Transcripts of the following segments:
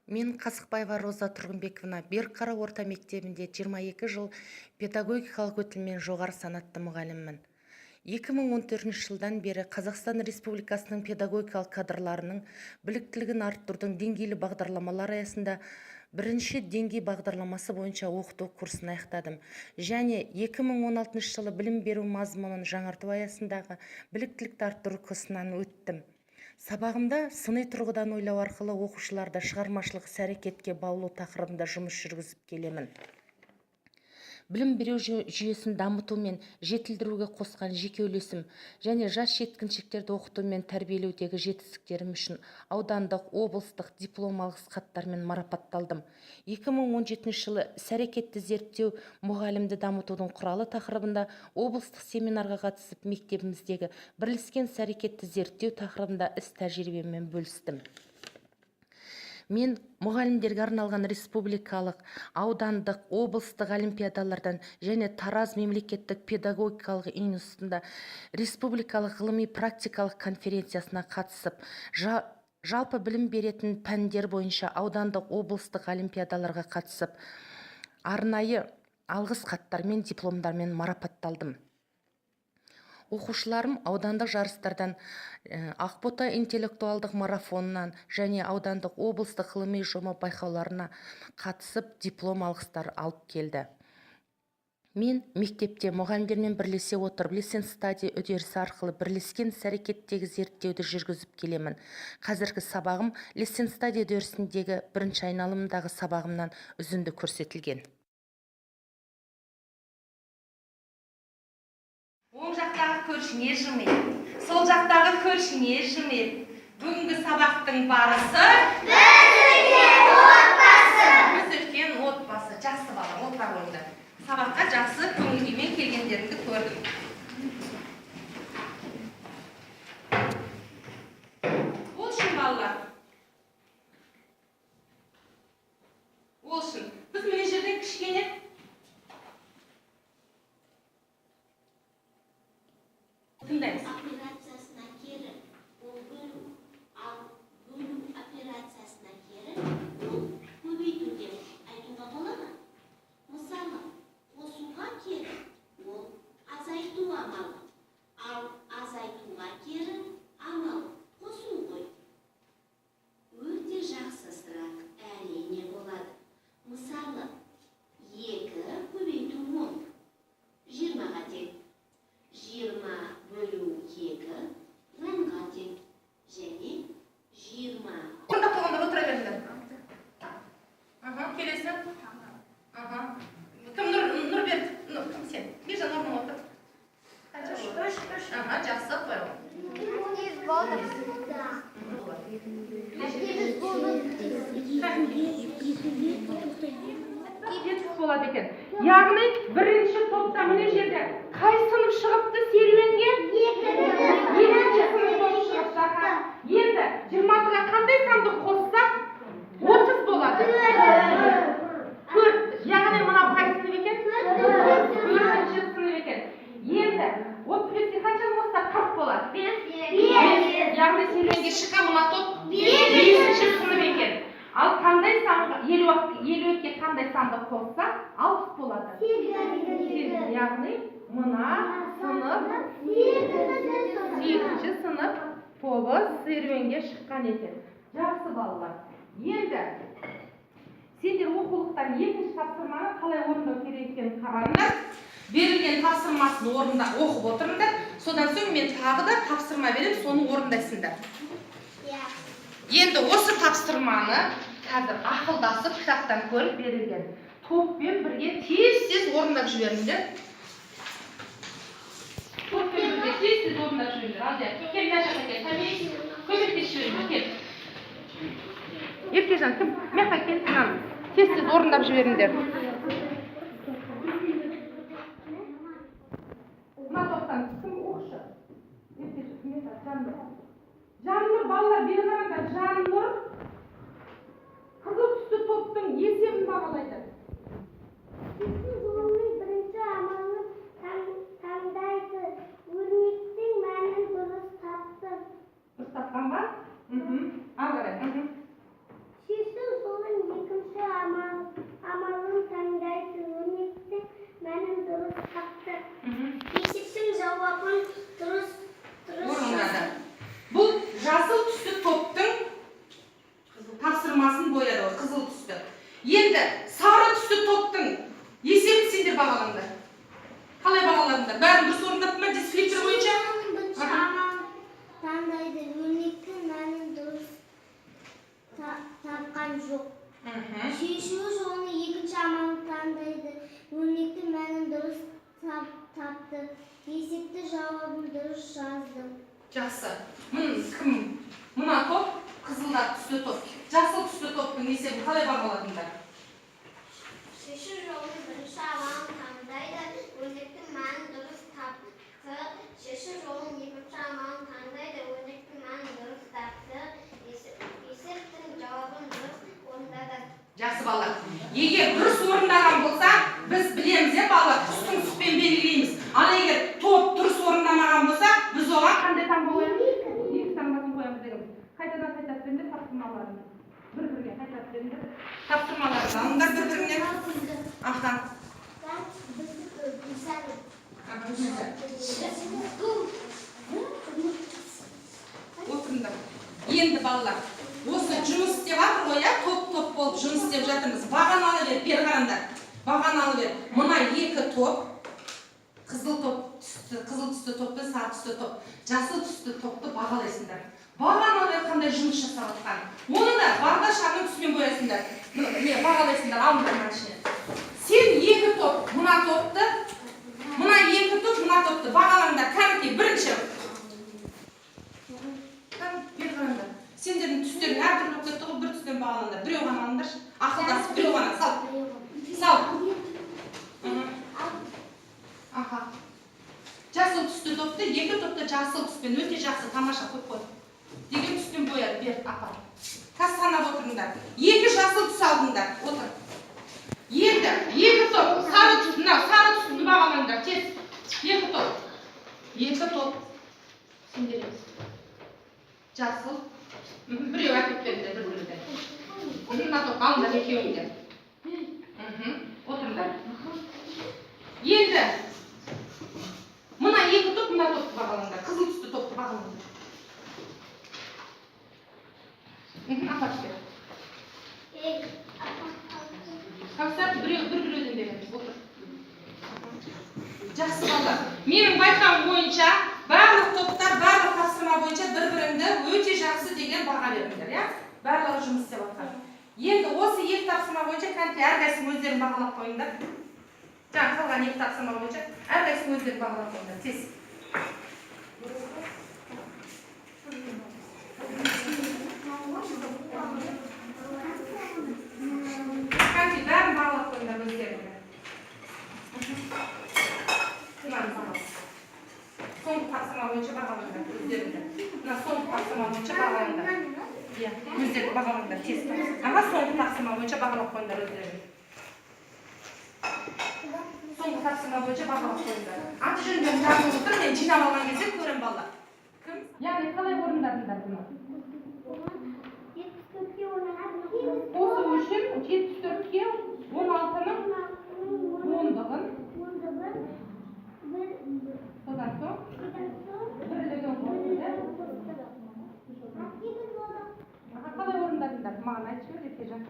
Мен Қасықбаева Роза Тұрғынбековна Берқара орта мектебінде 22 жыл педагогикалық өтілмен жоғары санатты мұғаліммін. 2014 жылдан бері Қазақстан Республикасының педагогикалық кадрларының біліктілігін арттырудың деңгейлі бағдарламалар аясында бірінші деңгей бағдарламасы бойынша оқыту курсын аяқтадым және 2016 жылы білім беру мазмұнын жаңарту аясындағы біліктілікті арттыру курсынан өттім. Сабағымда сыни тұрғыдан ойлау арқылы оқушыларды шығармашылық іс-әрекетке баулу тақырыбында жұмыс жүргізіп келемін. Білім беру жүйесін дамыту мен жетілдіруге қосқан жеке үлесім және жас жеткіншектерді оқыту мен тәрбиелеудегі жетістіктерім үшін аудандық, облыстық диплом алғыс хаттармен марапатталдым. 2017 жылы іс-әрекетті зерттеу мұғалімді дамытудың құралы тақырыбында облыстық семинарға қатысып мектебіміздегі бірлескен іс-әрекетті зерттеу тақырыбында іс-тәжірибемен бөлістім. Мен мұғалімдерге арналған республикалық, аудандық, облыстық олимпиадалардан және Тараз мемлекеттік педагогикалық институтында республикалық ғылыми-практикалық конференциясына қатысып, жалпы білім беретін пәндер бойынша аудандық, облыстық олимпиадаларға қатысып, арнайы алғыс хаттармен, дипломдармен марапатталдым. Оқушыларым аудандық жарыстардан, Ақбота интеллектуалдық марафонынан және аудандық облыстық ғылыми жоба байқауларына қатысып, диплом алғыстар алып келді. Мен мектепте мұғалімдермен бірлесе отырып, лесен-стадия үдерісі арқылы бірлескен іс-әрекеттегі зерттеуді жүргізіп келемін. Қазіргі сабағым лесен-стадия үдерісіндегі бірінші айналымдағы сабағымнан үзінді көрсетілген. Оң жақтағы көршіңе жымиып, сол жақтағы көршіңе жымиып. Бүгінгі сабақтың барысы біз үлкен отбасы. Жақсы бала, отыра қойыңдар. Сабаққа жақсы көңіл күймен келгендеріңді көрдім. Ол үшін балалар. Ол үшін. Біз мына жерден кішкене операциясына кері ол бөлу, ал бөлу операциясына кері ол көбейту деп айтуға болады. Мысалы, қосуға кері ол азайту амалы, ал азайтуға кері амал қосу ғой. Өте жақсы сұрақ әрине болады. Мысалы, 2 көбейту 10, 20-ға тең. 20 бөлу 2 ранға тең және 20. Қонда қоғанда отыра беріңдер. Келесі. Кім Нұрберді? Кім сен? Бежан орнына отыр. Жақсы қойыл. Болады екен. Яғни бірінші топта міне жерде қай сынып шығыпты серуенге? Екінші сынып болып шығыпты. Енді 26-ға қандай санды қоссақ 30 болады. Яғни мынау қай сынып екен? 4-ші сынып екен. Енді 30-ге қаншаны қоссақ 40 болады? 5. Яғни серуенге шыққан мына топ 5-ші сынып екен. Ал қандай санға, 52-ге қандай санды қоссақ 60 болады. Яғни мына сынып 8-ші сынып тобы серуенге шыққан екен. Жақсы балалар. Енді сендер оқулықтан екінші тапсырманы қалай орындау керек екенін қараңдар. Берілген тапсырмасын оқып отырыңдар. Содан соң мен тағы да тапсырма беріп, соны орындайсыңдар. Енді осы тапсырманы қазір ақылдасып кітаптан көріп берілген топпен бірге тез орындап жіберіңдер. Топпен бірге тез орындап жіберіңдер. Ал кел, Яшаға кел, Сәмей, көмектесіп жіберіңдер, кел. Еркежан, кім? Мияққа кел, тез орындап жіберіңдер. Мына топтан кім оқышы? Жаннұр, балалар, бері қараңдар. Жаннұр қызыл түсті топтың есебін бағалайды. Бірінші амалын таңдайды. Өрнектің мәнін дұрыс тапты. Дұрыс тапқан ба? Ал қарай. Шештің солай Енді сары түсті топтың есебін сендер бағалаңдар. Қалай бағаладыңдар? Бәрін дұрыс орындапты ма дисфилтр бойынша? Бірінші амал таңдайды. Өрнектің мәнін дұрыс тапқан жоқ. Шешу жолын екінші амал таңдайды. Өрнектің мәнін дұрыс тапты. Есепті жауабын дұрыс жазды. Жақсы. Кім? Мына топ қызылдар түсті топ. Жасыл түсті топтың есебін қалай бағаладыңдар? Шешу жолын бірінші амал таңдайды. Өрнектің мәнін дұрыс тапты. Шешу жолын екінші амал таңдайды. Өрнектің мәнін дұрыс тапты. Есептің жауабын дұрыс орындады. Жақсы балалар. Егер дұрыс орындаған болса, біз білеміз, балалар, түстің түспен белгілейміз. Ал егер топ дұрыс орындамаған болса, біз оған қандай таңба қоямыз? Екі таңбасын қоямыз дегенбіз. Қайтадан беріңдер тапсырмаларыңды. Бір-біріне қайтарып беріңдер. Тапсырмаларыңды алыңдар бір-біріне. Аха. Отырыңдар. Енді балалар, осы жұмыс істеп жатыр ғой, топ-топ болып жұмыс істеп жатырмыз. Бағаналы бер, бер қараңдар. Бағаналы бер. Мына екі топ, қызыл түсті топты, сары түсті топ, жасыл түсті топты бағалайсыңдар. Бағаналы бер қандай жұмыс жасап жатқан. Оны да бардашағының түсімен боясыңдар. Не, бағалайсыңдар, алыңдар мына ішіне. Сен екі топ, мына топты, мына екі топ, мына топты бағалаңдар. Кәнекей, бірінші. Бер қараңдар. Сендердің түстерің әртүрлі болып кетті ғой, бір түстен бағалаңдар. Біреу ғана алыңдаршы. Ақылдасып, біреу ғана сал. Аха. Жасыл түсті топты, екі топты жасыл түспен өте жақсы, тамаша көп қой. Деген түстен бояды, бер, апа. Қазір санап отырыңдар. Екі жасыл түс алдыңдар, отыр. Енді, екі топ, сары түсті бағалаңдар, тез. Екі топ. Екі топ. Сендер емес. Жасыл. Біреу әкеп беріңдер бір-біріне. Мына топ алыңдар екеуіңдер. Отырыңдар. Енді мына екі топ, мына топты бағалаңдар. Қызыл түсті топты бағалаңдар. Апарып бер. Қапсат бір-біреуден береміз. Отыр. Жақсы балалар. Менің байқауым бойынша барлық топтар, барлық тапсырма бойынша бір-біріңді өте жақсы деген баға беріңдер, барлығы жұмыс істеп жатқан. Енді осы екі тапсырма бойынша кәнекей әрқайсың өздерін бағалап қойыңдар. Жаңа қалған екі тапсырма бойынша әрқайсың өздерін бағалап қойыңдар. Тез. Кәнекей бәрін бағалап қойыңдар өздеріңді. Соңғы тапсырма бойынша бағалаңдар өздеріңді. Мына соңғы тапсырма бойынша бағалаңдар. Өздеріңді бағалаңдар, тез. Аға соңғы тапсырма бойынша бағалап қойыңдар өздеріңді. Соңғы тапсырма бойынша бағалап қойыңдар. Аты жөндерін жазып отыр, мен жинап алған кезде көрем балалар. Кім? Яғни қалай орындадыңдар бұны? Осы үшін 74-ке 16-ның 10-дығын содан соң бірлігін қосты. Қалай орындадыңдар? Маған айтшы бер, Еркежан.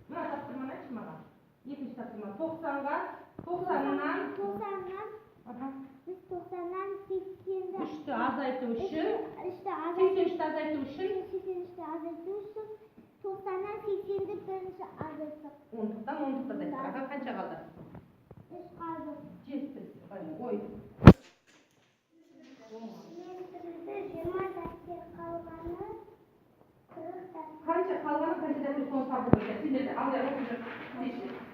Мына тапсырманы айтшы маған. Екінші тапсырма. 90-нан біз 90-нан 80-ді үшті азайту үшін 83-ті азайту үшін 90-нан 80-ді бірінші азайттық. 10-дықтан 10-дықты азайттық. Аға қанша қалды? 3 қалды. Жетті. Ой. Қанша қалғаны қанша дәптер соны табу керек. Сендерді алдай оқып жүр.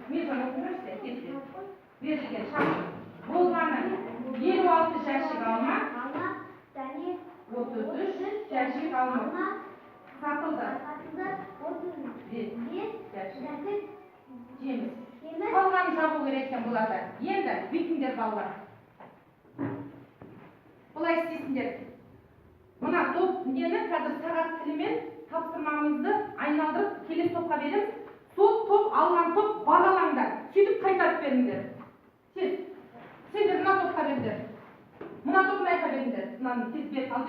Мержан оқып жүрсі, кетті. Берілген шағын. Болғаны 56 жәшік алма, 33 жәшік алма. Сатылды. 35 жәшік жеміс. Қалғаны жабу керектен болады. Енді бүйтіңдер балалар. Бұлай істейсіңдер. Мына топ нені қазір сағат тілімен тапсырмамызды айналдырып келесі топқа береміз. Сол топ алған топ бағалаңдар. Сөйтіп қайтарып беріңдер. Тез. Сендер мына топқа беріңдер. Мына топ мына беріңдер. Мынаны тез беріп алып.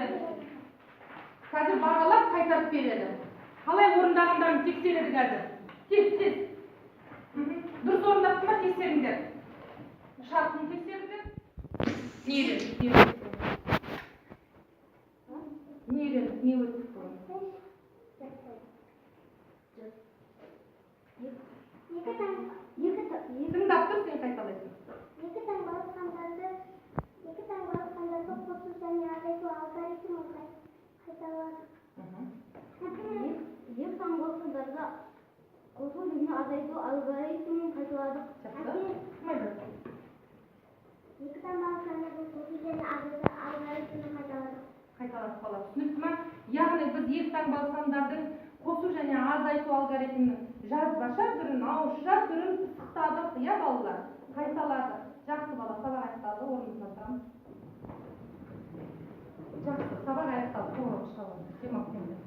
Қазір бағалап қайтарып береді. Қалай орындағандарын тексереді қазір. Tez. Дұрыс орындапты ма тексеріңдер. Шартын тексеріңдер. Не өттік бұны? Тыңдап тұр, сен қайталайсың. Екі таңбалық сандарды қосу және азайту алгоритмін қайталады. Екі таңбалық сандарды қосу және азайту алгоритмін қайталадық. Екі таңбалық сандарды қосу және азайту алгоритмін қайталадық. Қайталап қалады. Түсінікті ма? Яғни біз екі таңбалық сандардың қосу және азайту алгоритмінің жазбаша түрін, ауызша түрін пысықтадық, иә балалар? Қайталадық. Жақсы бала, сабақ аяқталды, орнымыздан тұрамыз. Жақсы, сабақ аяқталды, тоғыз шығамыз.